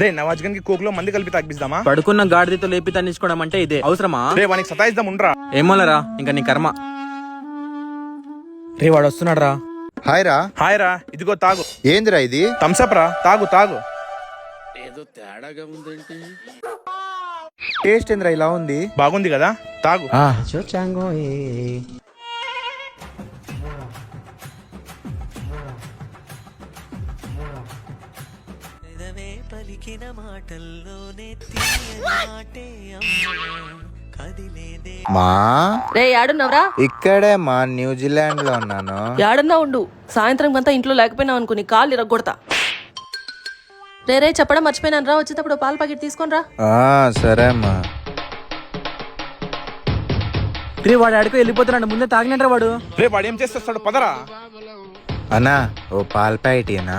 రే Nawaz gun కి coke లో మంది కలిపి తాగిపిద్దామా? పడుకున్న గాడిదతో లేపి తన్నించుకోవడం అంటే ఇదే అవసరమా? రే వానికి సతాయిద్దాం ఉండరా. ఏమోలరా ఇంకా నీ కర్మ. రే వాడు వస్తున్నాడు రా. హాయ్ రా. హాయ్ రా, ఇదిగో తాగు. ఏందిరా ఇది? థమ్సప్ రా, తాగు తాగు. టేస్ట్ ఏందిరా ఇలా ఉంది? బాగుంది కదా, తాగు. మా రే యాడున్నావురా? ఇక్కడే మా న్యూజిలాండ్ లో ఉన్నాను. యాడున్నా ఉండు, సాయంత్రం అంతా ఇంట్లో లేకపోయినావు అనుకుని కాళ్ళు ఇరగొడతా. రే చెప్పడం మర్చిపోయినాను రా, వచ్చేటప్పుడు పాల ప్యాకెట్ తీసుకొని రా. సరే అమ్మా. రే వాడు ఆడికో వెళ్ళిపోతున్నాడు, ముందే తాగినట్రా వాడు. రే వాడు ఏం చేస్తాడు పదరా. అన్నా ఓ పాల ప్యాకెట్ ఇయ్యనా?